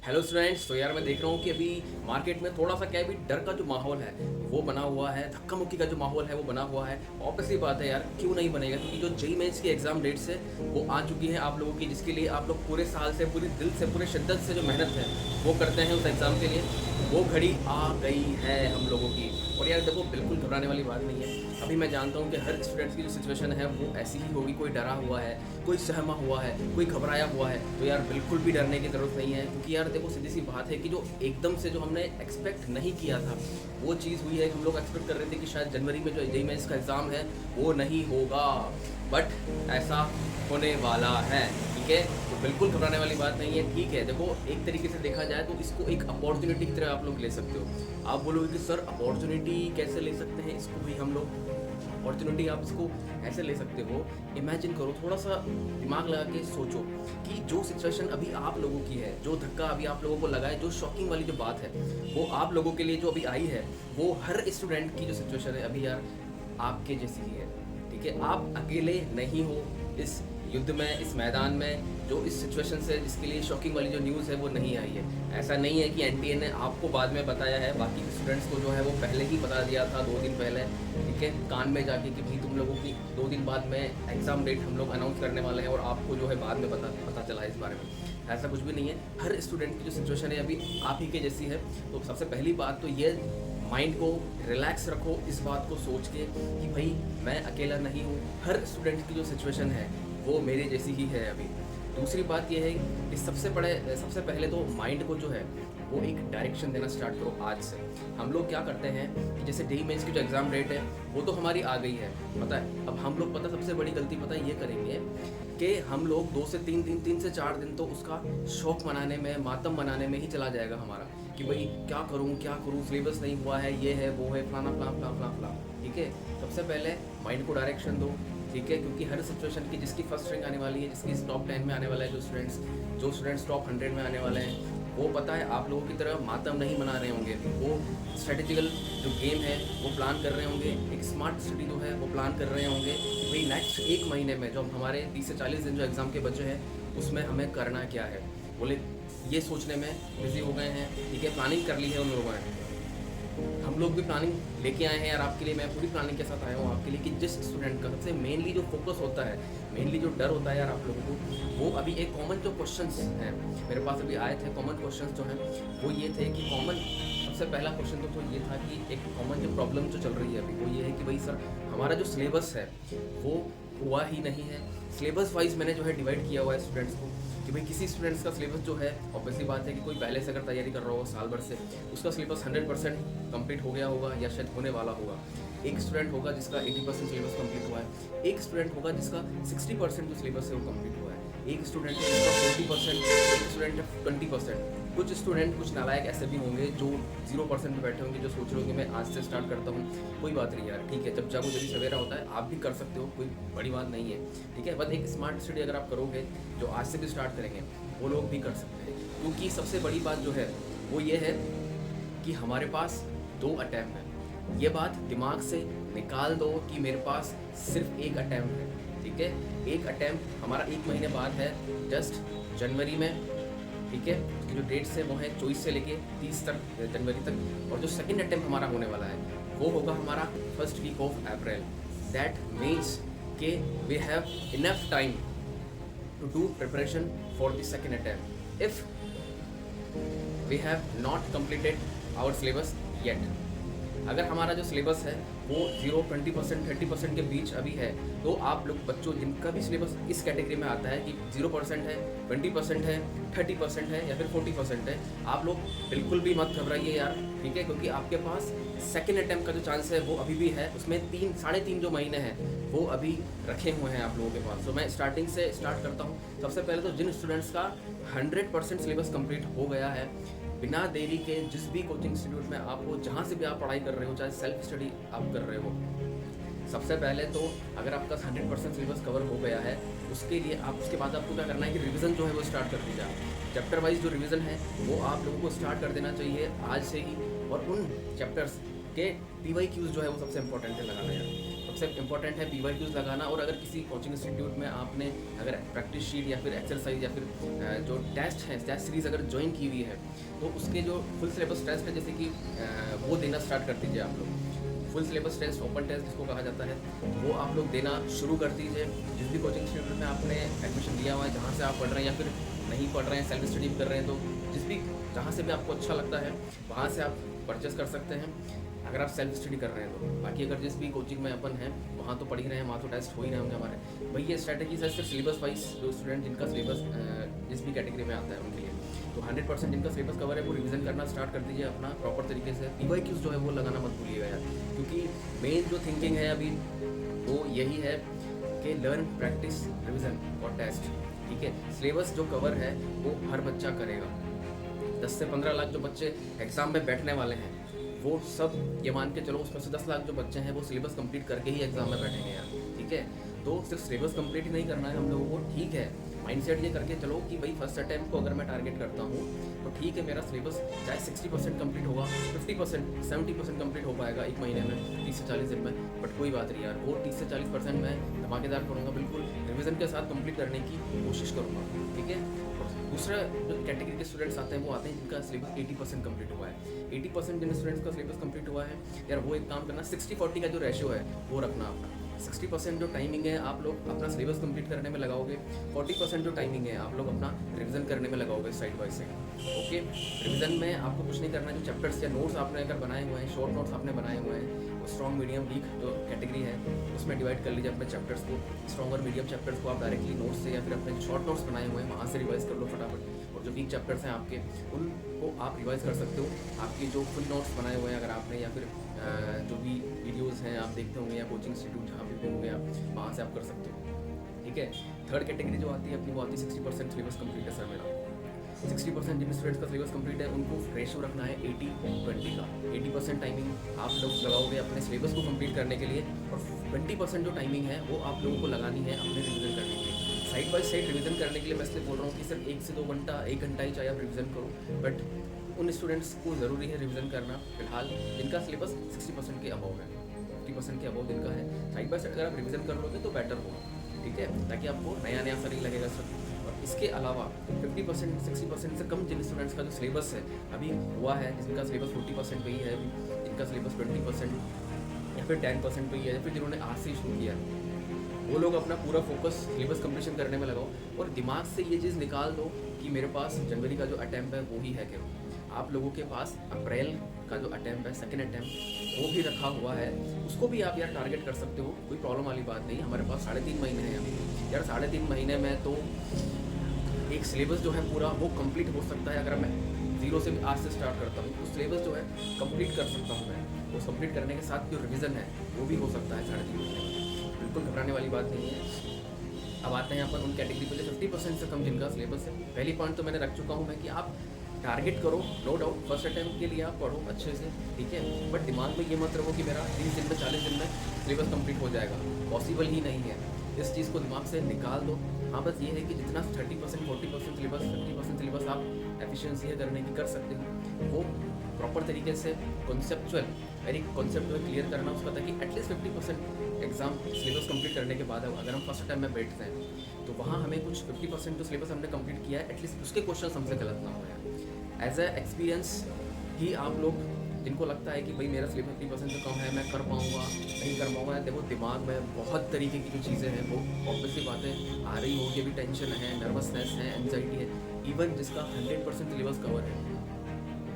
Hello students. तो यार मैं देख रहा हूँ कि अभी मार्केट में थोड़ा सा क्या है, अभी डर का जो माहौल है वो बना हुआ है, धक्का मुक्की का जो माहौल है वो बना हुआ है। ऑब्वियसली बात है यार, क्यों नहीं बनेगा, क्योंकि जो जेई मेंस की एग्जाम डेट्स है वो आ चुकी है आप लोगों की, जिसके लिए आप लोग पूरे साल से, पूरी दिल से, पूरे शिद्दत से जो मेहनत है वो करते हैं उस एग्ज़ाम के लिए, वो घड़ी आ गई है हम लोगों की। और यार देखो, बिल्कुल घबराने वाली बात नहीं है। अभी मैं जानता हूँ कि हर स्टूडेंट्स की जो सिचुएशन है वो ऐसी ही होगी, कोई डरा हुआ है, कोई सहमा हुआ है, कोई घबराया हुआ है। तो यार बिल्कुल भी डरने की ज़रूरत नहीं है, क्योंकि यार देखो सीधी सी बात है कि जो एकदम से जो हमने एक्सपेक्ट नहीं किया था वो चीज़ हुई है। हम लोग एक्सपेक्ट कर रहे थे कि शायद जनवरी में जो जेईई मेंस का एग्ज़ाम है वो नहीं होगा, बट ऐसा होने वाला है। ठीक है, तो बिल्कुल घबराने वाली बात नहीं है। ठीक है, देखो एक तरीके से देखा जाए तो इसको एक अपॉर्चुनिटी की तरह आप लोग ले सकते हो। आप बोलोगे कि सर अपॉर्चुनिटी कैसे ले सकते हैं इसको भी हम लोग? अपॉर्चुनिटी आप इसको ऐसे ले सकते हो, इमेजिन करो, थोड़ा सा दिमाग लगा के सोचो कि जो सिचुएशन अभी आप लोगों की है, जो धक्का अभी आप लोगों को लगा है, जो शॉकिंग वाली जो बात है वो आप लोगों के लिए जो अभी आई है, वो हर स्टूडेंट की जो सिचुएशन है अभी यार आपके जैसी ही है। ठीक है, आप अकेले नहीं हो इस युद्ध में, इस मैदान में, जो इस सिचुएशन से जिसके लिए शॉकिंग वाली जो न्यूज़ है वो नहीं आई है। ऐसा नहीं है कि एनटीए ने आपको बाद में बताया है, बाकी स्टूडेंट्स को जो है वो पहले ही बता दिया था 2 दिन पहले। ठीक है, कान में जाके कि भाई तुम लोगों की 2 दिन बाद में एग्ज़ाम डेट हम लोग अनाउंस करने वाले हैं, और आपको जो है बाद में पता चला इस बारे में। ऐसा कुछ भी नहीं है, हर स्टूडेंट की जो सिचुएशन है अभी आप ही के जैसी है। तो सबसे पहली बात तो ये, माइंड को रिलैक्स रखो इस बात को सोच के कि भाई मैं अकेला नहीं हूँ, हर स्टूडेंट की जो सिचुएशन है वो मेरे जैसी ही है अभी। दूसरी बात यह है कि सबसे पहले तो माइंड को जो है वो एक डायरेक्शन देना स्टार्ट करो आज से। हम लोग क्या करते हैं कि जैसे जेईई मेंस की जो एग्ज़ाम डेट है वो तो हमारी आ गई है, पता है। अब हम लोग सबसे बड़ी गलती पता है ये करेंगे कि हम लोग 2 से 3 दिन, 3 से 4 दिन तो उसका शौक मनाने में, मातम मनाने में ही चला जाएगा हमारा, कि भाई क्या करूँ, सिलेबस नहीं हुआ है, ये है, वो है, फलाना फलाना फलाना फलाना फलाना। ठीक है, सबसे पहले माइंड को डायरेक्शन दो। ठीक है, क्योंकि हर सिचुएशन की, जिसकी फर्स्ट रैंक आने वाली है, जिसकी टॉप 10 में आने वाला है, जो स्टूडेंट्स टॉप 100 में आने वाले हैं, वो पता है आप लोगों की तरह मातम नहीं मना रहे होंगे। वो स्ट्रेटेजिकल जो गेम है वो प्लान कर रहे होंगे, एक स्मार्ट स्टडी जो है वो प्लान कर रहे होंगे कि भाई नेक्स्ट 1 महीने में जो हमारे 30 से 40 दिन जो एग्ज़ाम के बचे हैं उसमें हमें करना क्या है, बोले ये सोचने में बिजी हो गए हैं। ठीक है, प्लानिंग कर ली है उन लोगों ने, हम लोग भी प्लानिंग लेके आए हैं यार आपके लिए। मैं पूरी प्लानिंग के साथ आया हूँ आपके लिए कि जिस स्टूडेंट का सबसे मेनली जो फोकस होता है, मेनली जो डर होता है यार आप लोगों को, वो अभी एक कॉमन जो क्वेश्चंस हैं मेरे पास अभी आए थे, कॉमन क्वेश्चंस जो हैं वो ये थे कि सबसे पहला क्वेश्चन तो ये था कि एक कॉमन जो प्रॉब्लम जो चल रही है अभी वो ये है कि भाई सर हमारा जो सिलेबस है वो हुआ ही नहीं है। सिलेबस वाइज मैंने जो है डिवाइड किया हुआ है स्टूडेंट्स को कि भाई किसी स्टूडेंट्स का सिलेबस जो है, ऑब्वियसली बात है कि कोई पहले से अगर तैयारी कर रहा होगा साल भर से, उसका सिलेबस 100% कंप्लीट हो गया होगा या शायद होने वाला होगा। एक स्टूडेंट होगा जिसका 80% सिलेबस कंप्लीट हुआ है, एक स्टूडेंट होगा जिसका 60% जो सिलेबस है वो कंप्लीट हुआ है, एक स्टूडेंट है जिसका 40%, एक स्टूडेंट है 20%। कुछ स्टूडेंट, कुछ नालायक ऐसे भी होंगे जो 0% पे बैठे होंगे, जो सोच रहे होंगे मैं आज से स्टार्ट करता हूँ। कोई बात नहीं यार, ठीक है, जब जागो जल्दी सवेरा होता है, आप भी कर सकते हो, कोई बड़ी बात नहीं है। ठीक है, बस एक स्मार्ट स्टडी अगर आप करोगे, जो आज से भी स्टार्ट करेंगे वो लोग भी कर सकते हैं। क्योंकि सबसे बड़ी बात जो है वो ये है कि हमारे पास 2 अटैम्प्ट है। ये बात दिमाग से निकाल दो कि मेरे पास सिर्फ एक अटैम्प्ट है। ठीक है, एक अटैम्प्ट हमारा 1 महीने बाद है, जस्ट जनवरी में। ठीक है, उसकी जो डेट्स है वो है 24 से लेके 30 तक, जनवरी तक। और जो सेकंड अटैम्प्ट हमारा होने वाला है वो होगा हमारा first week of April. That means कि we have enough time to do preparation for the second attempt if we have not completed our syllabus yet। अगर हमारा जो सिलेबस है वो 0, 20%, 30% के बीच अभी है, तो आप लोग बच्चों जिनका भी सिलेबस इस कैटेगरी में आता है कि 0% है, 20% है, 30% है या फिर 40% है, आप लोग बिल्कुल भी मत घबराइए यार। ठीक है, क्योंकि आपके पास सेकेंड अटैम्प्ट का जो चांस है वो अभी भी है, उसमें 3-3.5 जो महीने हैं वो अभी रखे हुए हैं आप लोगों के पास। तो मैं स्टार्टिंग से स्टार्ट करता हूँ। सबसे पहले तो जिन स्टूडेंट्स का 100% सिलेबस कंप्लीट हो गया है, बिना देरी के जिस भी कोचिंग इंस्टीट्यूट में आप हो, जहाँ से भी आप पढ़ाई कर रहे हो, चाहे सेल्फ स्टडी आप कर रहे हो, सबसे पहले तो अगर आपका 100% सिलेबस कवर हो गया है, उसके लिए उसके बाद आपको क्या करना है कि रिवीजन जो है वो स्टार्ट कर दीजिए। चैप्टर वाइज जो रिवीजन है वो आप लोगों को स्टार्ट कर देना चाहिए आज से ही। और उन चैप्टर्स के PYQs जो है वो सबसे इंपॉर्टेंट है लगाना यार। सबसे सबसे इम्पोर्टेंट है PYQs लगाना। और अगर किसी कोचिंग इंस्टीट्यूट में आपने अगर प्रैक्टिस शीट या फिर एक्सरसाइज या फिर जो टेस्ट है, टेस्ट सीरीज़ अगर ज्वाइन की हुई है, तो उसके जो फुल सिलेबस टेस्ट है जैसे कि वो देना स्टार्ट कर दीजिए आप लोग। Full syllabus test, open test जिसको कहा जाता है, वो आप लोग देना शुरू कर दीजिए। जिस भी कोचिंग इंस्टीट्यूट में आपने एडमिशन लिया हुआ है, जहाँ से आप पढ़ रहे हैं या फिर नहीं पढ़ रहे हैं, सेल्फ स्टडी कर रहे हैं, तो जिस भी जहाँ से भी आपको अच्छा लगता है वहाँ से आप परचेस कर सकते हैं अगर आप सेल्फ स्टडी कर रहे हैं तो। बाकी अगर जिस भी कोचिंग में अपन हैं वहाँ तो पढ़ ही रहे हैं, वहाँ तो टेस्ट हो ही रहे होंगे हमारे। भाई ये स्ट्रैटेजीज है सिर्फ सिलेबस वाइज, जो स्टूडेंट जिनका सिलेबस जिस भी कैटेगरी में आता है उनके लिए। तो 100% जिनका सिलेबस कवर है वो रिवीजन करना स्टार्ट कर दीजिए अपना प्रॉपर तरीके से। PYQs जो है वो लगाना मत भूलिएगा यार, क्योंकि मेन जो थिंकिंग है अभी वो यही है कि लर्न, प्रैक्टिस, रिवीजन और टेस्ट। ठीक है, सिलेबस जो कवर है वो हर बच्चा करेगा। 10 से 15 लाख जो बच्चे एग्ज़ाम में बैठने वाले हैं, वो सब ये मान के चलो उसमें से 10 लाख जो बच्चे हैं वो सिलेबस कंप्लीट करके ही एग्ज़ाम में बैठेंगे यार। ठीक है, तो सिर्फ सिलेबस कंप्लीट ही नहीं करना है हम लोगों को। ठीक है, माइंडसेट ये करके चलो कि भाई फर्स्ट अटैम्प्ट को अगर मैं टारगेट करता हूँ तो ठीक है, मेरा सिलेबस चाहे 60% कंप्लीट होगा, 50%, 70% कंप्लीट हो पाएगा एक महीने में, 30 से 40 दिन में, बट कोई बात नहीं यार, वो 30 से 40% मैं धमाकेदार करूँगा, बिल्कुल रिवीजन के साथ कंप्लीट करने की कोशिश करूँगा। ठीक है, दूसरा जो कैटेगरी के स्टूडेंट्स आते हैं वो आते हैं जिनका सिलेबस 80% कंप्लीट हुआ है। 80% जिन स्टूडेंट्स का सिलेबस कंप्लीट हुआ है यार, वो एक काम करना, 60-40 का जो रेशियो है वो रखना अपना। 60% जो टाइमिंग है आप लोग अपना सिलेबस कंप्लीट करने में लगाओगे, 40% जो टाइमिंग है आप लोग अपना रिवीजन करने में लगाओगे side by side. Okay, revision में आपको कुछ नहीं करना है, जो चैप्टर्स या नोट्स आपने अगर बनाए हुए हैं, शॉर्ट नोट्स आपने बनाए हुए हैं, वो स्ट्रॉन्ग, मीडियम, वीक जो कैटेगरी है उसमें डिवाइड कर लीजिए अपने चैप्टर्स को। स्ट्रॉन्ग और मीडियम चैप्टर्स को आप डायरेक्टली नोट्स से या फिर अपने शॉर्ट नोट्स बनाए हुए हैं वहाँ से रिवाइज कर लो फटाफट। और जो वीक चैप्टर्स हैं आपके, उनको आप रिवाइज कर सकते हो। आपकी जो फुल नोट्स बनाए हुए हैं अगर आपने, या फिर जो भी वीडियोज़ हैं आप देखते होंगे, या कोचिंग इंस्टीट्यूट जहाँ भी होंगे आप, वहाँ से आप कर सकते हो। ठीक है, थर्ड कैटेगरी जो आती है अपनी, वो आती है 60% सिलेबस कंप्लीट है सर मेरा। 60% जिन स्टूडेंट्स का सिलेबस कंप्लीट है उनको रेशियो रखना है 80-20 का। 80% टाइमिंग आप लोग लगाओगे अपने सिलेबस को कंप्लीट करने के लिए, और 20% जो टाइमिंग है वो आप लोगों को लगानी है अपने रिवीजन करने के लिए। साइड बाय साइड रिवीजन करने के लिए मैं इसलिए बोल रहा हूँ कि सिर्फ 1 से 2 घंटा, 1 घंटा ही चाहे आप रिवीजन करो, बट उन स्टूडेंट्स को ज़रूरी है रिवीजन करना फिलहाल जिनका सिलेबस 60% के अबव है, 50% के अबव जिनका है। साइड बाय साइड अगर आप रिवीजन कर लोगे तो बेटर होगा। ठीक है, ताकि आपको नया नया सा नहीं लगेगा सर। और इसके अलावा 50%, 60% से कम जिन स्टूडेंट्स का जो सिलेबस है अभी हुआ है, जिनका सिलेबस 40% पे ही है, जिनका सिलेबस 20% या फिर 10% पे ही है, या फिर जिन्होंने आज से ही शुरू किया, वो लोग अपना पूरा फोकस सिलेबस कंप्लीशन करने में लगाओ। और दिमाग से ये चीज़ निकाल दो कि मेरे पास जनवरी का जो अटैम्प्ट है वो ही है क्या। आप लोगों के पास अप्रैल का जो अटैम्प्ट है, सेकेंड अटैम्प्ट, वो भी रखा हुआ है, उसको भी आप यार टारगेट कर सकते हो, कोई प्रॉब्लम वाली बात नहीं। हमारे पास 3.5 महीने हैं अभी यार, 3.5 महीने में तो एक सिलेबस जो है पूरा वो कंप्लीट हो सकता है। अगर मैं 0 से आज से स्टार्ट करता हूँ तो सिलेबस जो है कंप्लीट कर सकता हूँ मैं। वो कंप्लीट करने के साथ जो रिवीजन है वो भी हो सकता है 3.5 महीने में, बिल्कुल घबराने वाली बात नहीं है। अब आते हैं अपन उन कैटेगरी पे जो 50% से कम जिनका सिलेबस है। पहली पॉइंट तो मैंने रख चुका हूँ मैं कि आप टारगेट करो, नो डाउट फर्स्ट अटैम्प्ट के लिए आप पढ़ो अच्छे से, ठीक है, बट दिमाग में ये मत रखो कि मेरा 30 दिन में, 40 दिन में सिलेबस कंप्लीट हो जाएगा, पॉसिबल ही नहीं है। इस चीज़ को दिमाग से निकाल दो। हाँ, बस ये है कि जितना 30%, 40% सिलेबस, 50% सिलेबस आप एफिशिएंसी है करने की कर सकते हो, वो प्रॉपर तरीके से कॉन्सेप्चुअल, वेरी कॉन्सेप्चुअल क्लियर करना उसका, ताकि एटलीस्ट 50% एग्जाम सिलेबस कंप्लीट करने के बाद अगर हम फर्स्ट टाइम में बैठते हैं तो वहाँ हमें कुछ 50% जो सिलेबस हमने कंप्लीट किया है एटलीस्ट उसके क्वेश्चन हमसे गलत ना हो यार। एज ए एक्सपीरियंस ही आप लोग जिनको लगता है कि भाई मेरा सिलेबस 50% से कम है, मैं कर पाऊँगा नहीं कर पाऊँगा, देखो दिमाग में बहुत तरीके की जो चीज़ें हैं वो ऑब्वियसली बातें आ रही होगी, भी टेंशन है, नर्वसनेस है, एंजाइटी है। इवन जिसका 100% सिलेबस कवर है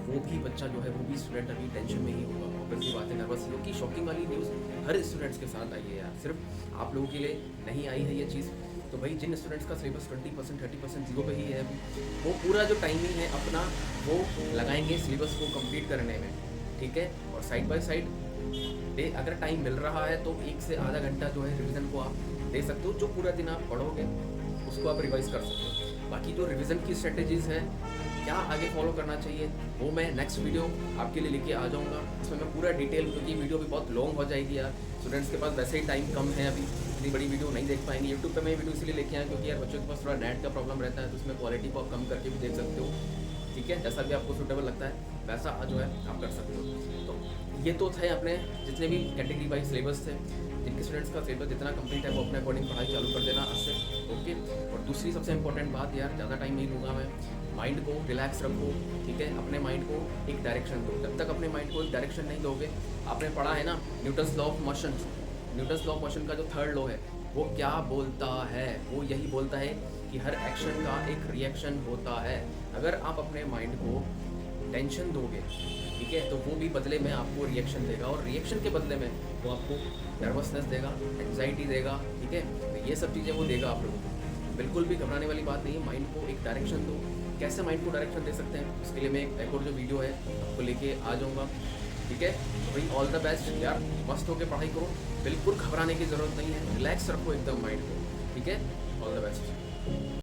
वो भी बच्चा जो है, वो भी स्टूडेंट अभी टेंशन में ही होगा, ऑब्वियसली बात है, नर्वस ही होगी। शॉकिंग वाली न्यूज़ हर स्टूडेंट्स के साथ आई है यार, सिर्फ आप लोगों के लिए नहीं आई है ये चीज़। तो भाई जिन स्टूडेंट्स का सिलेबस 20%, 30% जीरो पे ही है, वो पूरा जो टाइमिंग है अपना वो लगाएंगे सिलेबस को कंप्लीट करने में, ठीक है। और साइड बाय साइड अगर टाइम मिल रहा है तो 1 से आधा घंटा जो है रिवीजन को आप दे सकते हो, जो पूरा दिन आप पढ़ोगे उसको आप रिवाइज कर सकते हो। बाकी जो रिवीजन की स्ट्रेटेजीज़ है, क्या आगे फॉलो करना चाहिए, वो मैं नेक्स्ट वीडियो आपके लिए लेके आ जाऊँगा। इसमें मैं पूरा डिटेल, क्योंकि वीडियो भी बहुत लॉन्ग हो जाएगी यार, स्टूडेंट्स के पास वैसे ही टाइम कम है, अभी इतनी बड़ी वीडियो नहीं देख पाएंगे। यूट्यूब पे मैं वीडियो इसलिए लेके आया क्योंकि यार बच्चों के पास थोड़ा नेट का प्रॉब्लम रहता है, तो उसमें क्वालिटी को आप कम करके भी देख सकते हो, ठीक है, जैसा भी आपको सूटेबल लगता है वैसा जो है आप कर सकते हो। तो ये तो थे अपने जितने भी कैटेगरी वाइज सिलेबस थे। जिनके स्टूडेंट्स का सिलेबस जितना कंप्लीट है वो अपने अकॉर्डिंग पढ़ाई चालू कर देना आज से। ओके। और दूसरी सबसे इंपॉर्टेंट बात यार, ज़्यादा टाइम नहीं लूँगा मैं, माइंड को रिलैक्स रखो, ठीक है। अपने माइंड को एक डायरेक्शन दो। जब तक अपने माइंड को एक डायरेक्शन नहीं दोगे, आपने पढ़ा है ना Newton's law of motion, Newton's law of motion का जो थर्ड लॉ है वो क्या बोलता है, वो यही बोलता है कि हर एक्शन का एक रिएक्शन होता है। अगर आप अपने माइंड को टेंशन दोगे, ठीक है, तो वो भी बदले में आपको रिएक्शन देगा, और रिएक्शन के बदले में वो आपको नर्वसनेस देगा, एंजाइटी देगा, ठीक है। तो ये सब चीज़ें वो देगा आप लोगों को। बिल्कुल भी घबराने वाली बात नहीं है, माइंड को एक डायरेक्शन दो। कैसे माइंड को डायरेक्शन दे सकते हैं, उसके लिए मैं एक और जो वीडियो है आपको लेके आ जाऊँगा, ठीक है। तो भाई ऑल द बेस्ट यार, मस्त होकर पढ़ाई करो, बिल्कुल घबराने की ज़रूरत नहीं है, रिलैक्स रखो एकदम माइंड को, ठीक है। All the best.